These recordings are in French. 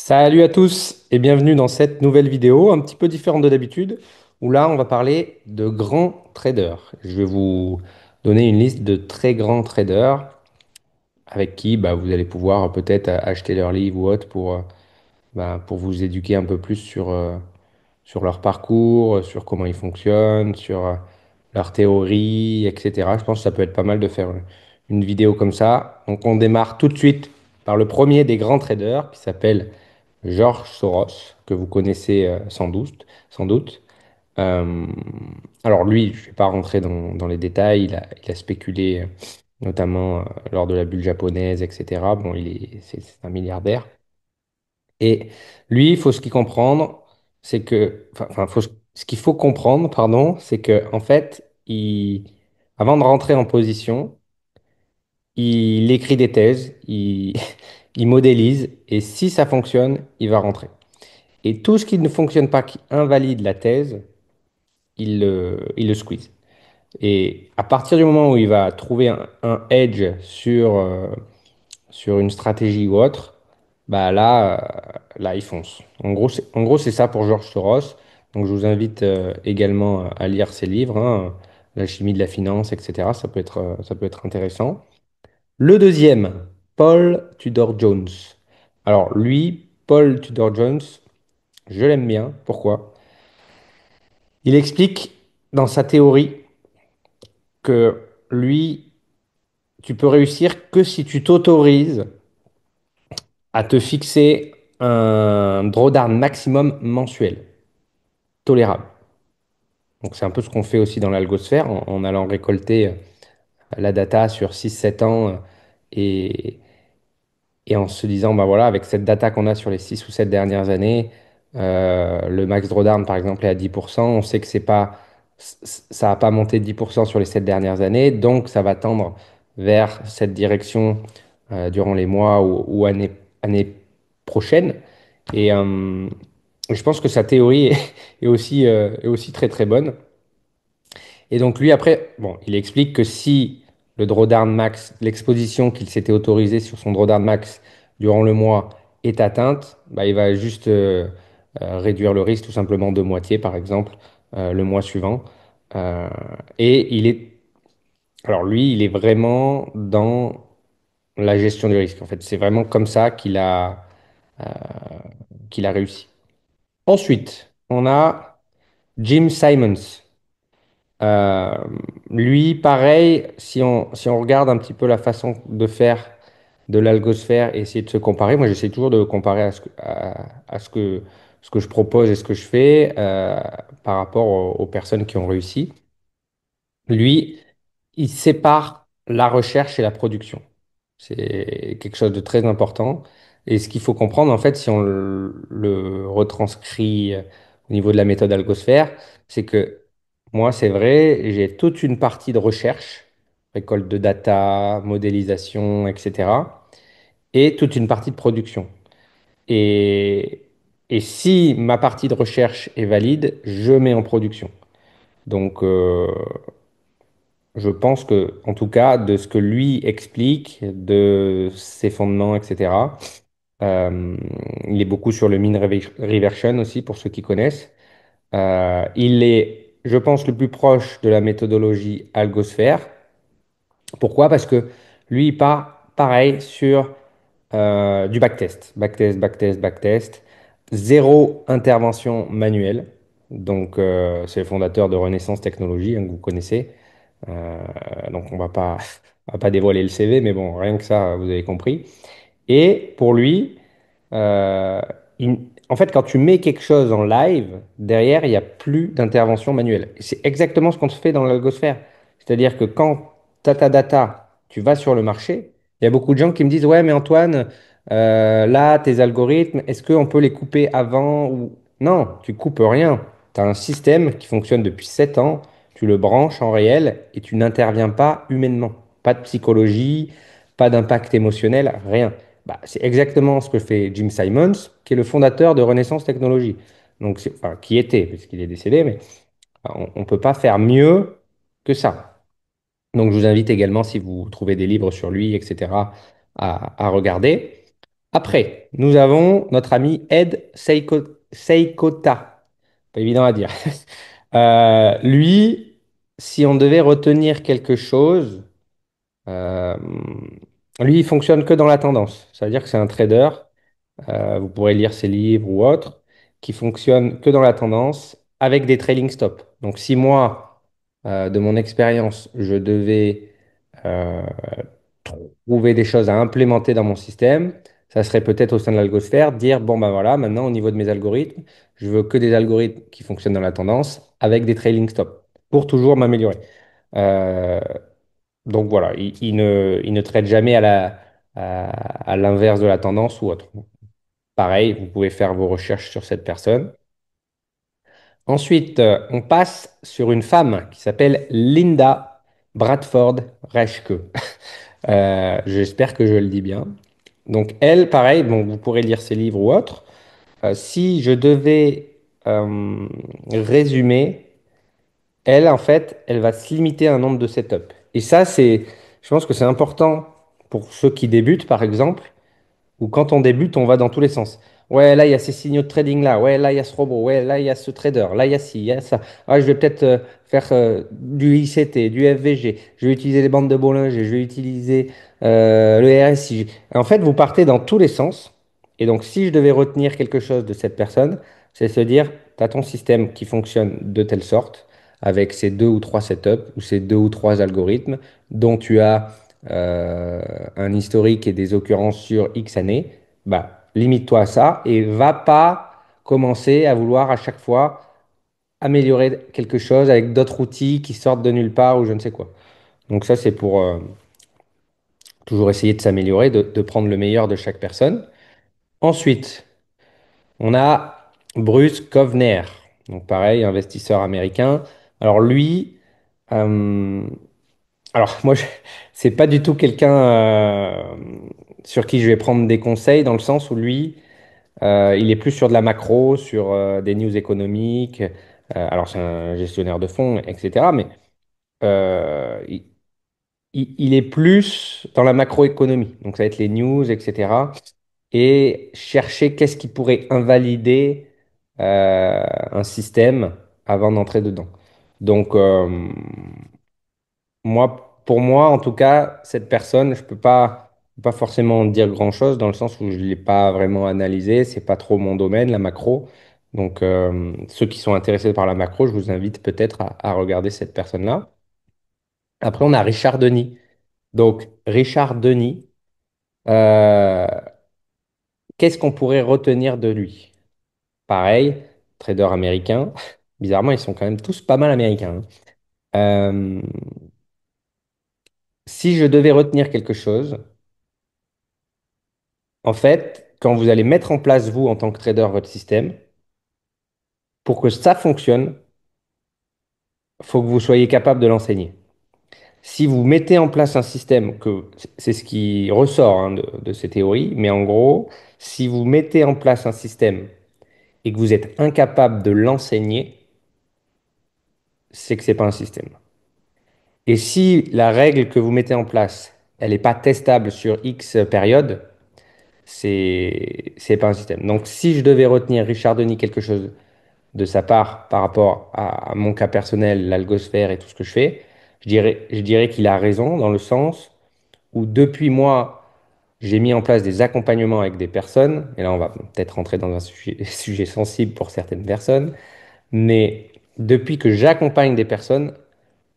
Salut à tous et bienvenue dans cette nouvelle vidéo, un petit peu différente de d'habitude, où là on va parler de grands traders. Je vais vous donner une liste de très grands traders avec qui vous allez pouvoir peut-être acheter leur livre ou autre pour vous éduquer un peu plus sur leur parcours, sur comment ils fonctionnent, sur leur théorie, etc. Je pense que ça peut être pas mal de faire une vidéo comme ça. Donc on démarre tout de suite par le premier des grands traders qui s'appelle George Soros, que vous connaissez sans doute. Sans doute. Euh, alors lui, je ne vais pas rentrer dans les détails, il a spéculé notamment lors de la bulle japonaise, etc. Bon, c'est un milliardaire. Et lui, il faut ce qu'il comprendre, c'est que, ce qu'il faut comprendre, pardon, c'est que en fait, avant de rentrer en position, il écrit des thèses, il modélise, et si ça fonctionne, il va rentrer. Et tout ce qui ne fonctionne pas, qui invalide la thèse, il le squeeze. Et à partir du moment où il va trouver un edge sur une stratégie ou autre, là, il fonce. En gros, c'est ça pour George Soros. Donc, je vous invite également à lire ses livres, hein, La chimie de la finance, etc. Ça peut être intéressant. Le deuxième, Paul Tudor Jones. Alors, lui, Paul Tudor Jones, je l'aime bien. Pourquoi? Il explique dans sa théorie que lui, tu peux réussir que si tu t'autorises à te fixer un drawdown maximum mensuel, tolérable. Donc c'est un peu ce qu'on fait aussi dans l'algosphère en allant récolter la data sur 6 7 ans et, et en se disant, bah voilà, avec cette data qu'on a sur les 6 ou 7 dernières années, le max drawdown, par exemple, est à 10%. On sait que ça n'a pas monté de 10% sur les 7 dernières années, donc ça va tendre vers cette direction durant les mois ou années prochaines. Et je pense que sa théorie est aussi très très bonne. Et donc lui, après, bon, il explique que si le drawdown max, l'exposition qu'il s'était autorisée sur son drawdown max durant le mois est atteinte, il va juste réduire le risque tout simplement de moitié, par exemple, le mois suivant. Euh, et alors lui, il est vraiment dans la gestion du risque. En fait, c'est vraiment comme ça qu'il a réussi. Ensuite, on a Jim Simons. Euh, Lui, pareil, si on regarde un petit peu la façon de faire de l'algosphère et essayer de se comparer, moi j'essaie toujours de comparer à ce que je propose et ce que je fais par rapport aux personnes qui ont réussi. Lui, il sépare la recherche et la production. C'est quelque chose de très important. Et ce qu'il faut comprendre, en fait, si on le retranscrit au niveau de la méthode algosphère, c'est que moi, c'est vrai, j'ai toute une partie de recherche, récolte de data, modélisation, etc., et toute une partie de production. Et, et si ma partie de recherche est valide, je mets en production. Donc, je pense que, en tout cas, de ce que lui explique, de ses fondements, etc., euh, il est beaucoup sur le reversion aussi, pour ceux qui connaissent. Il est, je pense, le plus proche de la méthodologie algosphère. Pourquoi? Parce que lui, il part pareil sur du backtest. Backtest, backtest, backtest. Zéro intervention manuelle. Donc, c'est le fondateur de Renaissance Technologies, hein, que vous connaissez. Euh, donc, on va pas dévoiler le CV, mais bon, rien que ça, vous avez compris. Et pour lui, euh, en fait, quand tu mets quelque chose en live, derrière, il n'y a plus d'intervention manuelle. C'est exactement ce qu'on se fait dans l'algosphère. C'est-à-dire que quand tu as ta data, tu vas sur le marché, il y a beaucoup de gens qui me disent, ouais, mais Antoine, là, tes algorithmes, est-ce qu'on peut les couper avant ou... Non, tu coupes rien. Tu as un système qui fonctionne depuis 7 ans, tu le branches en réel et tu n'interviens pas humainement. Pas de psychologie, pas d'impact émotionnel, rien. C'est exactement ce que fait Jim Simons, qui est le fondateur de Renaissance Technologies. Donc, enfin, qui était, puisqu'il est décédé, mais on ne peut pas faire mieux que ça. Donc, je vous invite également, si vous trouvez des livres sur lui, etc., à regarder. Après, nous avons notre ami Ed Seikota. Pas évident à dire. Lui, si on devait retenir quelque chose, euh, lui, il fonctionne que dans la tendance. Ça veut dire que c'est un trader. Vous pourrez lire ses livres ou autres, qui fonctionnent que dans la tendance avec des trailing stops. Donc, si moi, de mon expérience, je devais euh, trouver des choses à implémenter dans mon système, ça serait peut-être au sein de l'algosphère, dire, bon, ben voilà, maintenant, au niveau de mes algorithmes, je veux que des algorithmes qui fonctionnent dans la tendance avec des trailing stops pour toujours m'améliorer. Euh, donc voilà, il ne traite jamais à l'inverse de la tendance ou autre. Pareil, vous pouvez faire vos recherches sur cette personne. Ensuite, on passe sur une femme qui s'appelle Linda Bradford Reschke. J'espère que je le dis bien. Donc elle, pareil, bon, vous pourrez lire ses livres ou autres. Si je devais résumer, elle, en fait, elle va se limiter à un nombre de setups. Et ça, je pense que c'est important pour ceux qui débutent, par exemple, ou quand on débute, on va dans tous les sens. Ouais, là, il y a ces signaux de trading là. Ouais, là, il y a ce robot. Ouais, là, il y a ce trader. Là, il y a ci, il y a ça. Ah, je vais peut-être faire du ICT, du FVG. Je vais utiliser les bandes de Bollinger. Je vais utiliser le RSI. En fait, vous partez dans tous les sens. Et donc, si je devais retenir quelque chose de cette personne, c'est se dire, tu as ton système qui fonctionne de telle sorte, avec ces deux ou trois setups, ou ces deux ou trois algorithmes, dont tu as euh, un historique et des occurrences sur X années, bah, limite-toi à ça et va pas commencer à vouloir à chaque fois améliorer quelque chose avec d'autres outils qui sortent de nulle part ou je ne sais quoi. Donc ça, c'est pour toujours essayer de s'améliorer, de prendre le meilleur de chaque personne. Ensuite, on a Bruce Kovner, donc pareil, investisseur américain. Alors lui, euh, alors moi, c'est pas du tout quelqu'un sur qui je vais prendre des conseils dans le sens où lui, il est plus sur de la macro, sur des news économiques. Alors c'est un gestionnaire de fonds, etc. Mais il est plus dans la macroéconomie. Donc ça va être les news, etc. Et chercher qu'est-ce qui pourrait invalider un système avant d'entrer dedans. Donc pour moi, en tout cas, cette personne, je peux pas forcément dire grand-chose dans le sens où je ne l'ai pas vraiment analysé. C'est pas trop mon domaine, la macro. Donc, ceux qui sont intéressés par la macro, je vous invite peut-être à regarder cette personne-là. Après, on a Richard Denis. Donc, Richard Denis, euh, qu'est-ce qu'on pourrait retenir de lui? Pareil, trader américain. Bizarrement, ils sont quand même tous pas mal américains, hein. Si je devais retenir quelque chose, en fait, quand vous allez mettre en place, vous, en tant que trader, votre système, pour que ça fonctionne, il faut que vous soyez capable de l'enseigner. Si vous mettez en place un système, c'est ce qui ressort hein, de ces théories, mais en gros, si vous mettez en place un système et que vous êtes incapable de l'enseigner, c'est que ce n'est pas un système. Et si la règle que vous mettez en place, elle n'est pas testable sur X période, c'est pas un système. Donc, si je devais retenir Richard Denis quelque chose de sa part par rapport à mon cas personnel, l'algosphère et tout ce que je fais, je dirais qu'il a raison dans le sens où depuis moi, j'ai mis en place des accompagnements avec des personnes, et là on va peut-être rentrer dans un sujet, sujet sensible pour certaines personnes, mais depuis que j'accompagne des personnes,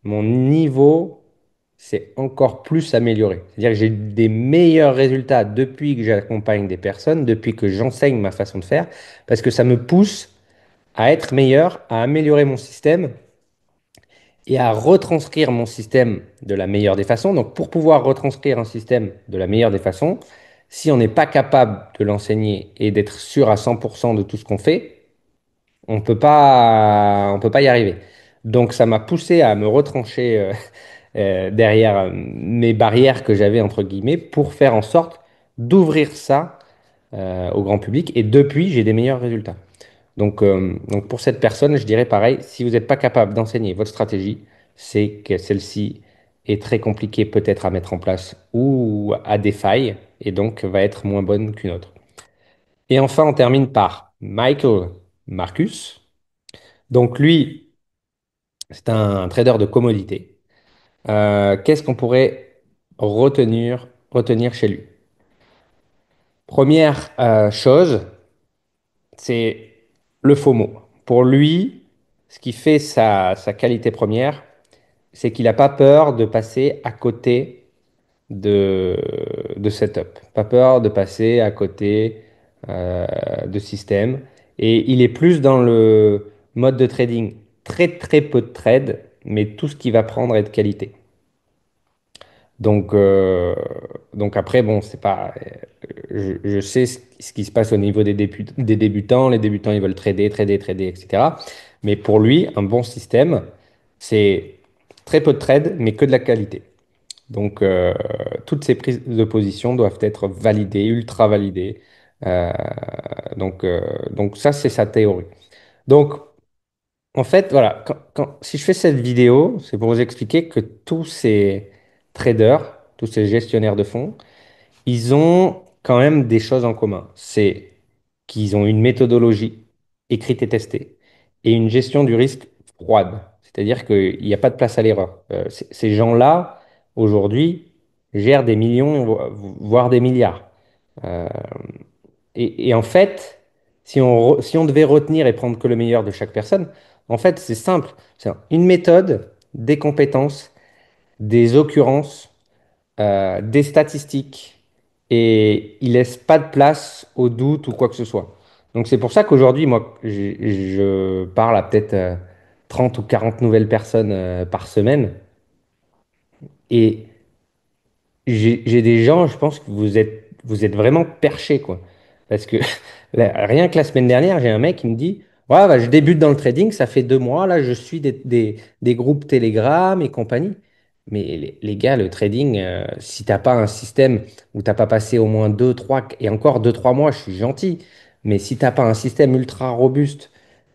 mon niveau s'est encore plus amélioré. C'est-à-dire que j'ai des meilleurs résultats depuis que j'accompagne des personnes, depuis que j'enseigne ma façon de faire, parce que ça me pousse à être meilleur, à améliorer mon système et à retranscrire mon système de la meilleure des façons. Donc, pour pouvoir retranscrire un système de la meilleure des façons, si on n'est pas capable de l'enseigner et d'être sûr à 100% de tout ce qu'on fait, on peut pas y arriver. Donc, ça m'a poussé à me retrancher derrière mes barrières que j'avais, entre guillemets, pour faire en sorte d'ouvrir ça au grand public. Et depuis, j'ai des meilleurs résultats. Donc pour cette personne, je dirais pareil, si vous n'êtes pas capable d'enseigner votre stratégie, c'est que celle-ci est très compliquée peut-être à mettre en place ou à des failles. et donc va être moins bonne qu'une autre. Et enfin, on termine par Michael Marcus. Donc lui, c'est un trader de commodité. Qu'est-ce qu'on pourrait retenir chez lui? Première chose, c'est le FOMO. Pour lui, ce qui fait sa qualité première, c'est qu'il n'a pas peur de passer à côté de, de setup, pas peur de passer à côté de système. Et il est plus dans le mode de trading, très très peu de trade, mais tout ce qu'il va prendre est de qualité. Donc, euh, donc après, bon, c'est pas, je sais ce qui se passe au niveau des débutants. Les débutants, ils veulent trader, trader, trader, etc. Mais pour lui, un bon système, c'est très peu de trade, mais que de la qualité. Donc, toutes ces prises de position doivent être validées, ultra validées. Euh, donc ça, c'est sa théorie. Donc, en fait, voilà, si je fais cette vidéo, c'est pour vous expliquer que tous ces traders, tous ces gestionnaires de fonds, ils ont quand même des choses en commun. C'est qu'ils ont une méthodologie écrite et testée et une gestion du risque froide. C'est-à-dire qu'il n'y a pas de place à l'erreur. Ces gens-là, aujourd'hui, gèrent des millions, voire des milliards. Euh, et en fait, si on devait retenir et prendre que le meilleur de chaque personne, en fait, c'est simple. C'est une méthode, des compétences, des occurrences, des statistiques, et il laisse pas de place au doute ou quoi que ce soit. Donc c'est pour ça qu'aujourd'hui, moi, je parle à peut-être 30 ou 40 nouvelles personnes par semaine. Et j'ai des gens, je pense que vous êtes vraiment perchés, quoi. Parce que rien que la semaine dernière, j'ai un mec qui me dit, ouais, bah, je débute dans le trading, ça fait 2 mois, là, je suis des groupes Telegram et compagnie. Mais les gars, le trading, si t'as pas un système où t'as pas passé au moins 2, 3, et encore 2, 3 mois, je suis gentil, mais si t'as pas un système ultra robuste,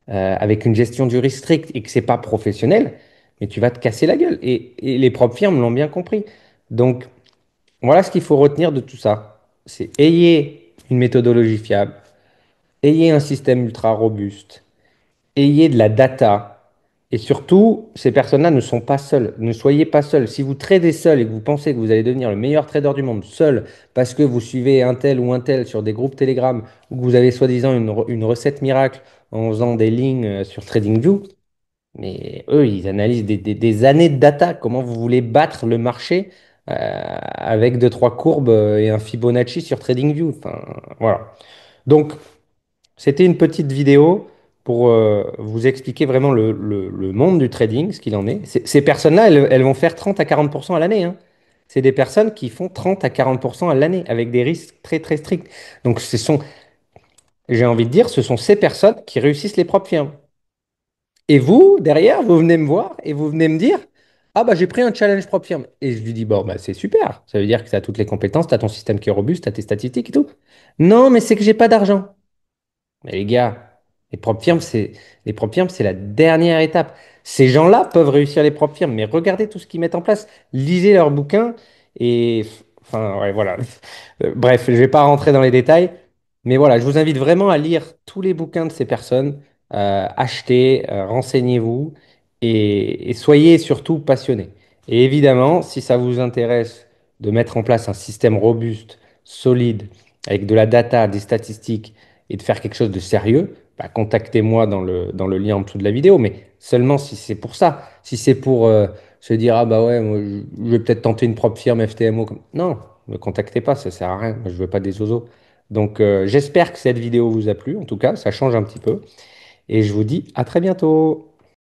avec une gestion du risque stricte et que c'est pas professionnel, mais tu vas te casser la gueule. Et les propres firmes l'ont bien compris. Donc, voilà ce qu'il faut retenir de tout ça. C'est ayez une méthodologie fiable, ayez un système ultra robuste, ayez de la data. Et surtout, ces personnes-là ne sont pas seules. Ne soyez pas seuls. Si vous tradez seul et que vous pensez que vous allez devenir le meilleur trader du monde seul parce que vous suivez un tel ou un tel sur des groupes Telegram ou que vous avez soi-disant une recette miracle en faisant des lignes sur TradingView, mais eux, ils analysent des années de data. Comment vous voulez battre le marché avec deux, trois courbes et un Fibonacci sur TradingView? Enfin, voilà. Donc, c'était une petite vidéo pour vous expliquer vraiment le monde du trading, ce qu'il en est. Ces personnes-là, elles vont faire 30 à 40% à l'année, hein. C'est des personnes qui font 30 à 40% à l'année avec des risques très, très stricts. Donc, j'ai envie de dire, ce sont ces personnes qui réussissent les propres firmes. Et vous, derrière, vous venez me voir et vous venez me dire, ah bah j'ai pris un challenge propre firme. Et je lui dis, bon, bah c'est super. Ça veut dire que tu as toutes les compétences, tu as ton système qui est robuste, tu as tes statistiques et tout. Non, mais c'est que j'ai pas d'argent. Mais les gars, les propres firmes, c'est la dernière étape. Ces gens-là peuvent réussir les propres firmes, mais regardez tout ce qu'ils mettent en place. Lisez leurs bouquins et, enfin, ouais, voilà. Bref, je vais pas rentrer dans les détails, mais voilà, je vous invite vraiment à lire tous les bouquins de ces personnes, achetez, renseignez-vous et soyez surtout passionnés. Et évidemment, si ça vous intéresse de mettre en place un système robuste, solide, avec de la data, des statistiques et de faire quelque chose de sérieux, bah, contactez-moi dans le lien en dessous de la vidéo, mais seulement si c'est pour ça. Si c'est pour se dire, ah bah ouais, moi, je vais peut-être tenter une propre firme FTMO. Non, ne me contactez pas, ça sert à rien. Moi, je veux pas des oiseaux. Donc j'espère que cette vidéo vous a plu. En tout cas, ça change un petit peu. Et je vous dis à très bientôt.